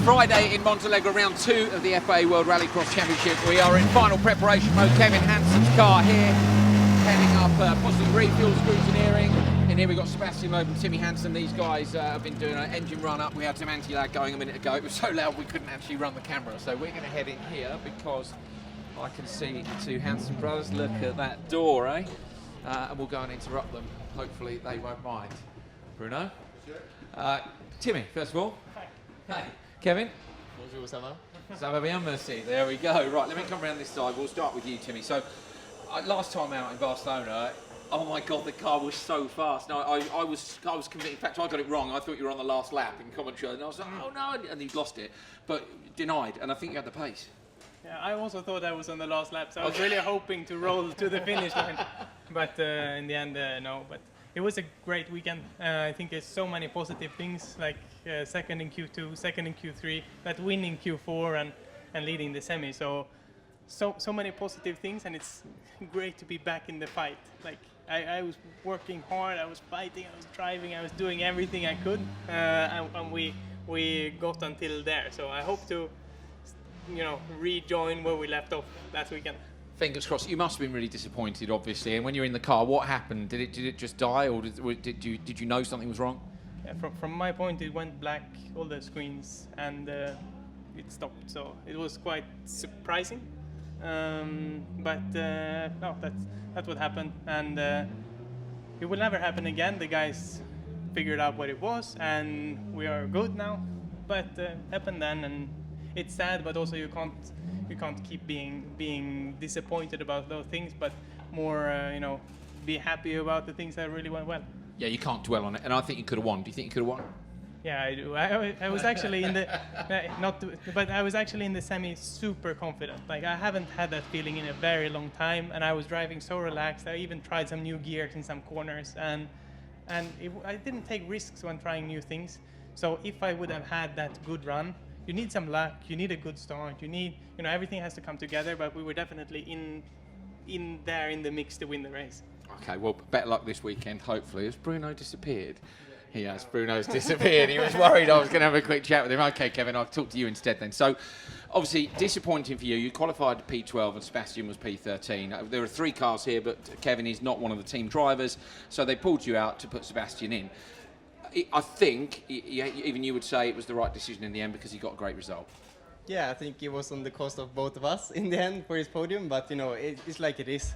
Friday in Montalegre, round 2 of the FA World Rallycross Championship. We are in final preparation mode. Kevin Hansen's car here, heading up possibly refuel scrutineering. And here we've got Sebastian Loeb and Timmy Hansen. These guys have been doing an engine run up. We had some anti-lag going a minute ago. It was so loud we couldn't actually run the camera. So we're going to head in here because I can see the two Hansen brothers. Look at that door, eh? And we'll go and interrupt them. Hopefully they won't mind. Bruno? Sure. Timmy, first of all. Hi. Kevin? Bonjour, ça va? Ça va bien, merci. There we go. Right, let me come around this side. We'll start with you, Timmy. So, last time out in Barcelona, oh my God, the car was so fast. No, I was convinced. In fact, I got it wrong. I thought you were on the last lap in commentary, and I was like, oh no, and you'd lost it, but denied. And I think you had the pace. Yeah, I also thought I was on the last lap, so I was really hoping to roll to the finish line, but in the end, no. But it was a great weekend. I think there's so many positive things, like second in Q2, second in Q3, that win in Q4, and leading the semi. So many positive things, and it's great to be back in the fight. Like I was working hard, I was fighting, I was driving, I was doing everything I could, and we got until there. So I hope to, rejoin where we left off last weekend. Fingers crossed. You must have been really disappointed, obviously. And when you're in the car, what happened? Did it just die, or did you know something was wrong? Yeah, from my point, it went black, all the screens, and it stopped. So it was quite surprising. But no, that's what happened, and it will never happen again. The guys figured out what it was, and we are good now. But happened then, and it's sad. But also you can't keep being disappointed about those things, but more be happy about the things that really went well. Yeah, you can't dwell on it, and I think you could have won. Do you think you could have won? Yeah, I do. I was actually in the but I was actually in the semi super confident. Like I haven't had that feeling in a very long time, and I was driving so relaxed. I even tried some new gears in some corners, and I didn't take risks when trying new things. So if I would have had that good run, you need some luck, you need a good start, you need everything has to come together. But we were definitely in there in the mix to win the race. Okay, well, better luck this weekend. Hopefully, has Bruno disappeared? He has. Bruno's disappeared. He was worried I was going to have a quick chat with him. Okay, Kevin, I'll talk to you instead then. So, obviously, disappointing for you. You qualified P12 and Sebastian was P13. There are 3 cars here, but Kevin is not one of the team drivers, so they pulled you out to put Sebastian in. I think, even you would say it was the right decision in the end because he got a great result. Yeah, I think it was on the cost of both of us in the end for his podium, but it's like it is.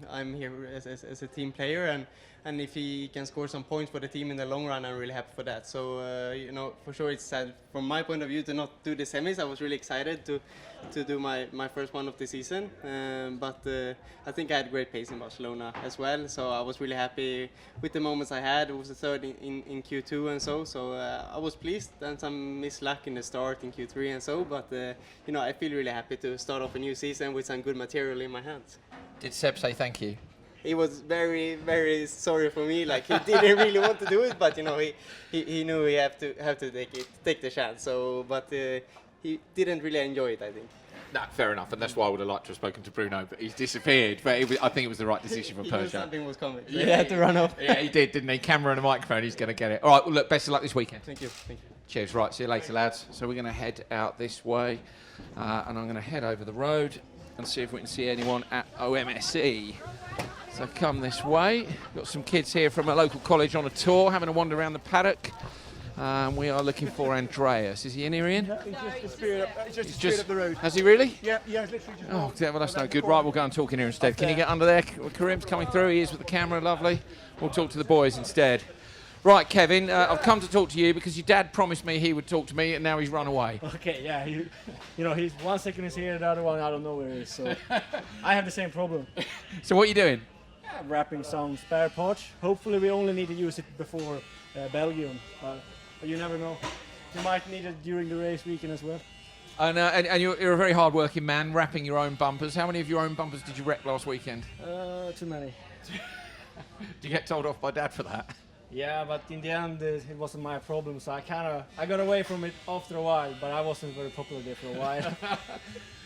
I'm here as a team player, and if he can score some points for the team in the long run, I'm really happy for that. So for sure it's sad from my point of view to not do the semis. I was really excited to do my first one of the season, but I think I had great pace in Barcelona as well. So I was really happy with the moments I had. It was the third in Q2 and so I was pleased, and some missed luck in the start in Q3 and so. But I feel really happy to start off a new season with some good material in my hands. Did Seb say thank you? He was very, very sorry for me. Like he didn't really want to do it, but he knew he have to take the chance. So, but he didn't really enjoy it, I think. No, fair enough, and that's why I would have liked to have spoken to Bruno, but he's disappeared. But I think it was the right decision for Peugeot. Something was coming, so he had to run off. Yeah, he did, didn't he? Camera and a microphone, he's going to get it. All right, well, look, best of luck this weekend. Thank you. Cheers. Right, see you later, lads. So we're going to head out this way, and I'm going to head over the road and see if we can see anyone at OMSE. So come this way. Got some kids here from a local college on a tour, having a wander around the paddock. We are looking for Andreas. Is he in here, Ian? Yeah, he's just straight up the road. Has he really? Yeah, he's literally just... Oh, yeah, well, that's no good. Right, we'll go and talk in here instead. Can you get under there? Karim's coming through. He is with the camera. Lovely. We'll talk to the boys instead. Right, Kevin, I've come to talk to you because your dad promised me he would talk to me, and now he's run away. Okay, yeah. He's 1 second is here, the other one I don't know where he is. So I have the same problem. So what are you doing? I'm wrapping some spare parts. Hopefully we only need to use it before Belgium. But you never know. You might need it during the race weekend as well. And you're a very hard-working man, wrapping your own bumpers. How many of your own bumpers did you wreck last weekend? Too many. Did you get told off by Dad for that? Yeah, but in the end it wasn't my problem, so I got away from it after a while, but I wasn't very popular there for a while.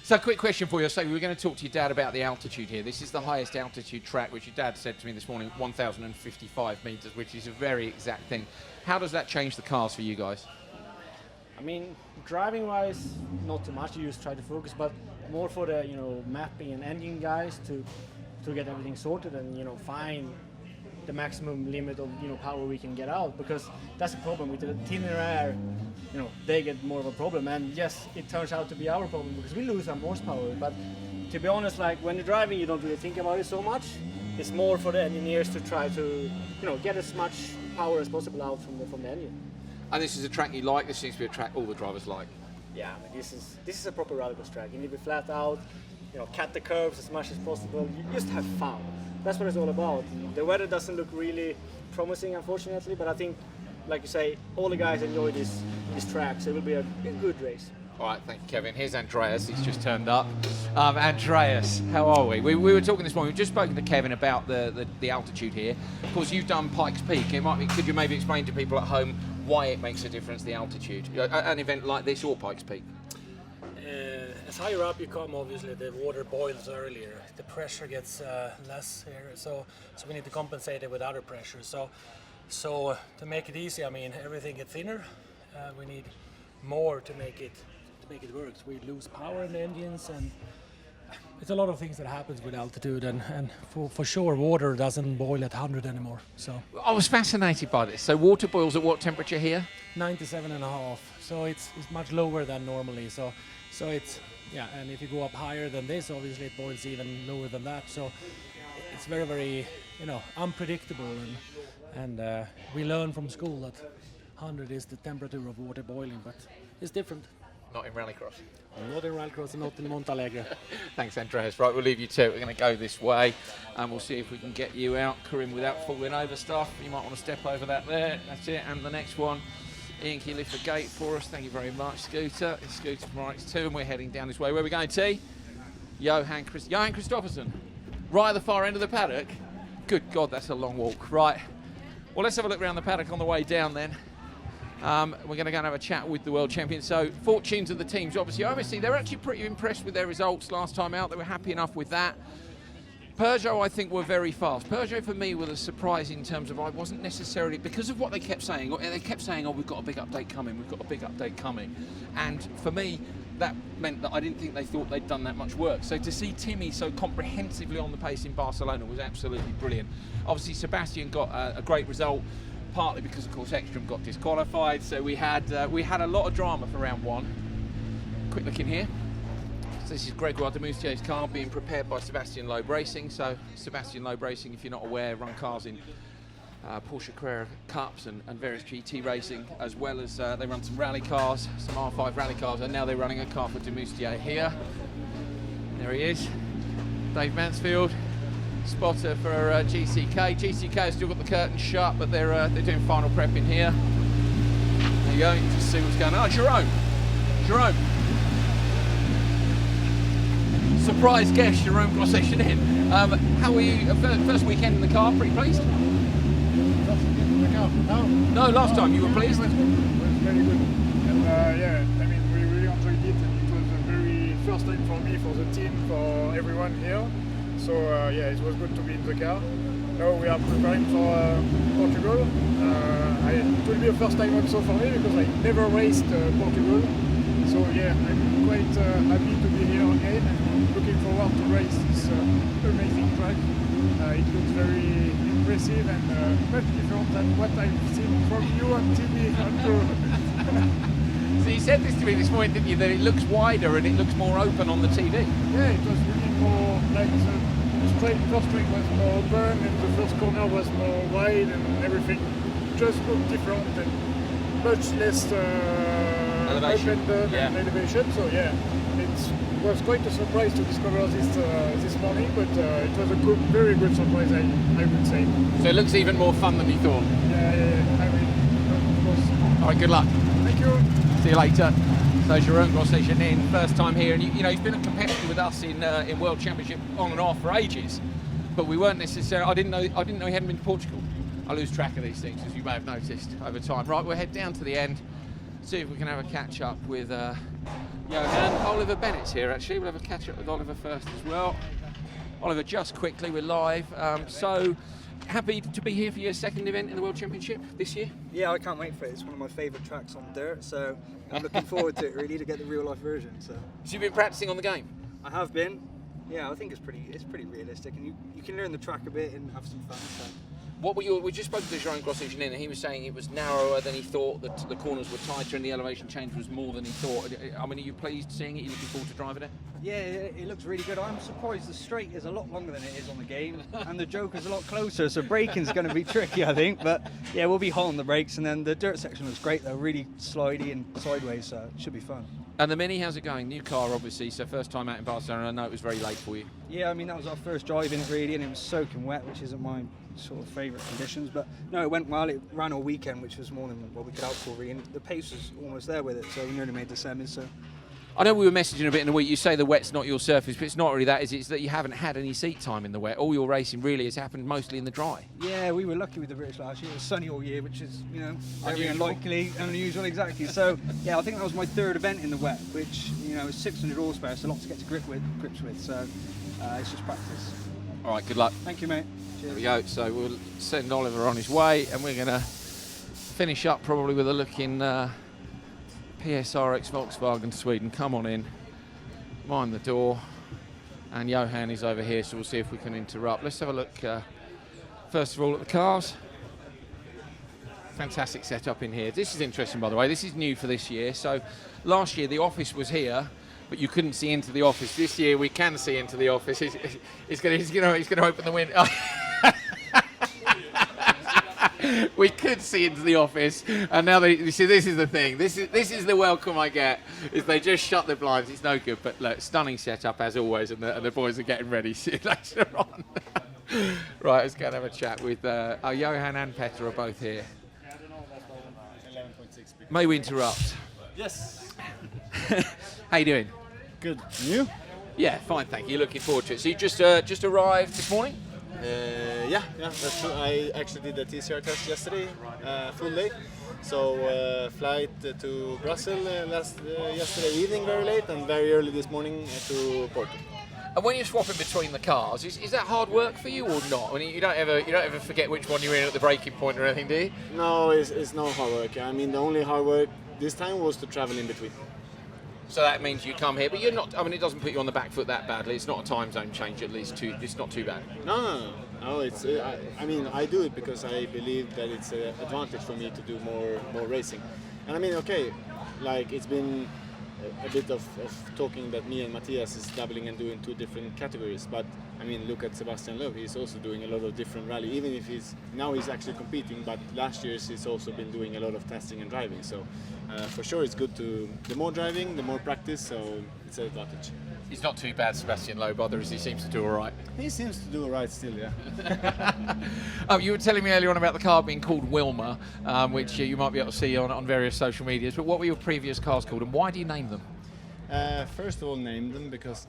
So, quick question for you. So, we were going to talk to your dad about the altitude here. This is the highest altitude track, which your dad said to me this morning, 1,055 metres, which is a very exact thing. How does that change the cars for you guys? I mean, driving-wise, not too much. You just try to focus, but more for the mapping and engine guys to get everything sorted and find the maximum limit of power we can get out, because that's the problem with the thinner air. They get more of a problem, and yes, it turns out to be our problem because we lose some horsepower. But to be honest, like when you're driving, you don't really think about it so much. It's more for the engineers to try to get as much power as possible out from the engine. And this is a track you like. This seems to be a track all the drivers like. Yeah, I mean, this is a proper rallycross track. You need to be flat out, cut the curves as much as possible. You just have fun. That's what it's all about. The weather doesn't look really promising, unfortunately, but I think, like you say, all the guys enjoy this track, so it will be a good race. All right, thank you, Kevin. Here's Andreas. He's just turned up. Andreas, how are we? We were talking this morning. We've just spoken to Kevin about the altitude here. Of course, you've done Pikes Peak. Could you maybe explain to people at home why it makes a difference, the altitude? An event like this or Pikes Peak? As higher up you come, obviously the water boils earlier. The pressure gets less here, so we need to compensate it with other pressure. So to make it easy, I mean, everything gets thinner. We need more to make it work. We lose power in the engines, and it's a lot of things that happens with altitude. And for sure, water doesn't boil at 100 anymore. So I was fascinated by this. So water boils at what temperature here? 97.5. So it's much lower than normally. So it's and if you go up higher than this, obviously it boils even lower than that. So it's very, very unpredictable, and we learn from school that 100 is the temperature of water boiling, but it's different. Not in Rallycross. Not in Rallycross, not in Montalegre. Thanks, Andreas. Right, we'll leave you to it. We're going to go this way, and we'll see if we can get you out, Karim, without falling over stuff. You might want to step over that there. That's it. And the next one, Ian, can you lift the gate for us? Thank you very much, Scooter. It's Scooter from RX2, and we're heading down this way. Where are we going, T? Johan Kristoffersson. Right at the far end of the paddock. Good God, that's a long walk. Right. Well, let's have a look around the paddock on the way down then. We're going to go and have a chat with the world champions. So, fortunes of the teams, obviously, they're actually pretty impressed with their results last time out. They were happy enough with that. Peugeot, I think, were very fast. Peugeot, for me, was a surprise in terms of I wasn't necessarily, because of what they kept saying. They kept saying, we've got a big update coming, we've got a big update coming. And for me, that meant that I didn't think they thought they'd done that much work. So to see Timmy so comprehensively on the pace in Barcelona was absolutely brilliant. Obviously, Sebastian got a great result, partly because, of course, Ekstrom got disqualified. So we had a lot of drama for round one. Quick look in here. So this is Gregoire de Moustier's car being prepared by Sebastian Loeb Racing. So Sebastian Loeb Racing, if you're not aware, run cars in Porsche Carrera Cups and various GT racing, as well as they run some rally cars, some R5 rally cars, and now they're running a car for de Moustier here. There he is, Dave Mansfield, spotter for GCK. GCK has still got the curtain shut, but they're doing final prep in here. There you go, you can just see what's going on. Oh, Jerome. Surprise guest, Jerome Grosset-Janin. How were you? First weekend in the car, pretty pleased? No, last time you were pleased? It was very good. And I mean, we really enjoyed it, and it was the very first time for me, for the team, for everyone here. So it was good to be in the car. Now we are preparing for Portugal. It will be a first time also for me because I never raced Portugal. So I'm quite happy to be here again and looking forward to race this amazing track. It looks very impressive and much different than what I've seen from you on TV, Andrew. So you said this to me this morning, didn't you, that it looks wider and it looks more open on the TV? Yeah, it was really more like the first straight was more open and the first corner was more wide and everything just looked different and much less elevation. And elevation. So it was quite a surprise to discover this morning, but it was a very good surprise, I would say. So it looks even more fun than you thought? Yeah, I mean, of course. All right, good luck. Thank you. See you later. So Jerome Grosset-Janin, first time here, and he's been a competitor with us in World Championship on and off for ages, but we weren't necessarily. I didn't know he hadn't been to Portugal. I lose track of these things, as you may have noticed over time. Right, we'll head down to the end, see if we can have a catch up with Johan. Oliver Bennett's here actually. We'll have a catch up with Oliver first as well. Oliver, just quickly, we're live. So happy to be here for your second event in the World Championship this year? Yeah, I can't wait for it. It's one of my favourite tracks on dirt, so I'm looking forward to it really, to get the real life version. So you've been practicing on the game? I have been. Yeah, I think it's pretty realistic, and you can learn the track a bit and have some fun. So. What were we just spoke to Johan Kristoffersson, and he was saying it was narrower than he thought, that the corners were tighter and the elevation change was more than he thought. I mean, are you pleased seeing it? Are you looking forward to driving it? Yeah, it looks really good. I'm surprised the straight is a lot longer than it is on the game, and the Joker's a lot closer, so braking's going to be tricky, I think. But yeah, we'll be hot on the brakes, and then the dirt section looks great though, really slidey and sideways, so it should be fun. And the Mini, how's it going? New car, obviously, so first time out in Barcelona. I know it was very late for you. Yeah, I mean, that was our first drive in it really, and it was soaking wet, which isn't my sort of favourite conditions. But no, it went well. It ran all weekend, which was more than what we could hope for really, and the pace was almost there with it, so we nearly made the semis. So. I know we were messaging a bit in the week. You say the wet's not your surface, but it's not really that, is it? It's that you haven't had any seat time in the wet. All your racing really has happened mostly in the dry. Yeah, we were lucky with the British last year. It was sunny all year, which is, very unlikely, unusual, exactly. So, yeah, I think that was my third event in the wet, which, is 600 horsepower, so a lot to get to grips with. So, it's just practice. All right, good luck. Thank you, mate. Cheers. There we go. So we'll send Oliver on his way, and we're going to finish up probably with a look in PSRX Volkswagen Sweden. Come on in, mind the door, and Johan is over here, so we'll see if we can interrupt. Let's have a look first of all at the cars. Fantastic setup in here. This is interesting, by the way. This is new for this year. So last year the office was here, but you couldn't see into the office. This year we can see into the office. He's going to open the window. We could see into the office, and now you see, this is the thing. This is the welcome I get. Is they just shut the blinds. It's no good. But look, stunning setup as always, and the boys are getting ready later on. Right, let's go and have a chat with Johan and Petter are both here. May we interrupt? Yes. How you doing? Good. You? Yeah, fine, thank you. Looking forward to it. So you just arrived this morning? Yeah, that's true. I actually did the TCR test yesterday, full day. So flight to Brussels yesterday evening very late, and very early this morning to Porto. And when you're swapping between the cars, is that hard work for you or not? I mean, you don't ever forget which one you're in at the braking point or anything, do you? No, it's no hard work. I mean, the only hard work this time was to travel in between. So that means you come here, but you're not. I mean, it doesn't put you on the back foot that badly. It's not a time zone change, at least. It's not too bad. No. It's. I mean, I do it because I believe that it's an advantage for me to do more racing. And I mean, okay, like it's been a bit of talking that me and Matthias is dabbling and doing two different categories. But I mean, look at Sebastian Loeb. He's also doing a lot of different rally. Even if he's actually competing, but last year he's also been doing a lot of testing and driving. So for sure, it's good to the more driving, the more practice. So it's an advantage. He's not too bad, Sebastian Loeb, as he seems to do all right. He seems to do all right still, yeah. You were telling me earlier on about the car being called Wilma, which you might be able to see on various social medias. But what were your previous cars called, and why do you name them? First of all, name them because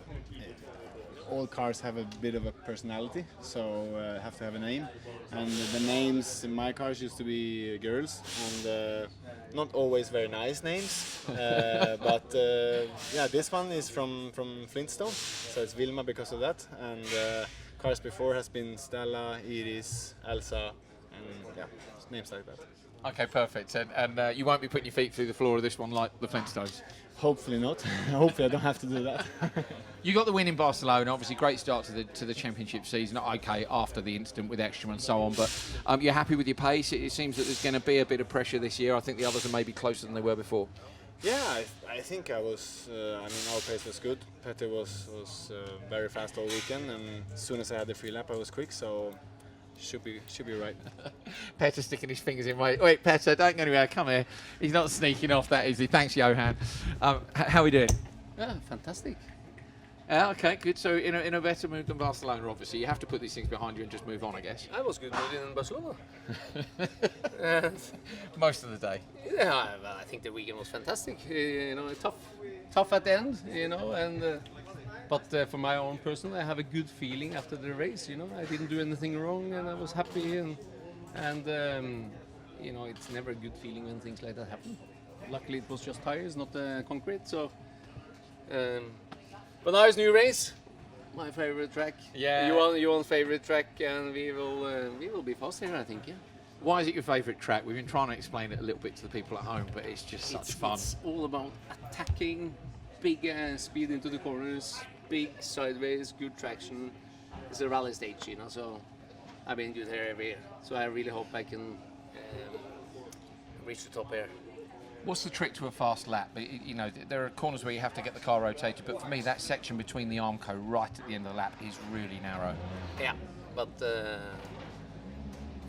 all cars have a bit of a personality, so have to have a name. And the names in my cars used to be girls, and not always very nice names. But yeah, this one is from Flintstone, so it's Vilma because of that. And cars before has been Stella, Iris, Elsa, and yeah, names like that. Okay, perfect. And you won't be putting your feet through the floor of this one like the Flintstones? Hopefully not. Hopefully I don't have to do that. You got the win in Barcelona, obviously great start to the championship season. Okay, after the incident with Ekstrom and so on, but you're happy with your pace? It seems that there's going to be a bit of pressure this year. I think the others are maybe closer than they were before. Yeah, I think I was. I mean, our pace was good. Petter was very fast all weekend, and as soon as I had the free lap, I was quick. So. Should be right. Petter sticking his fingers in. Wait, Petter, don't go anywhere. Come here. He's not sneaking off that easy. Thanks, Johan. How are we doing? Yeah, fantastic. Okay, good. So in a better mood than Barcelona, obviously. You have to put these things behind you and just move on, I guess. I was good mood in Barcelona. Most of the day. Yeah, I think the weekend was fantastic. Tough at the end, and. But for my own person, I have a good feeling after the race. I didn't do anything wrong, and I was happy. And it's never a good feeling when things like that happen. Luckily, it was just tires, not concrete. So, but now it's new race. my favorite track. Yeah. Johan's favorite track, and we will be fast here, I think. Yeah. Why is it your favourite track? We've been trying to explain it a little bit to the people at home, but it's just such fun. It's all about attacking, big speed into the corners, big sideways, good traction. It's a rally stage, you know. So I've been good here every year. So I really hope I can reach the top here. What's the trick to a fast lap? You know, there are corners where you have to get the car rotated, but for me, that section between the Armco right at the end of the lap is really narrow. Yeah, but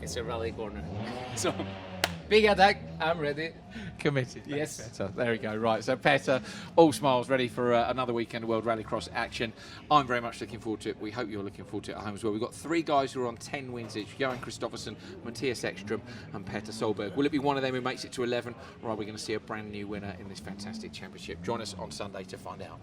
it's a rally corner. So big attack, I'm ready. Committed. Yes. Petter. There we go. Right. So Petter, all smiles, ready for another weekend of World Rallycross action. I'm very much looking forward to it. We hope you're looking forward to it at home as well. We've got 3 guys who are on 10 wins each: Johan Kristoffersson, Matthias Ekström, and Petter Solberg. Will it be one of them who makes it to 11, or are we going to see a brand new winner in this fantastic championship? Join us on Sunday to find out.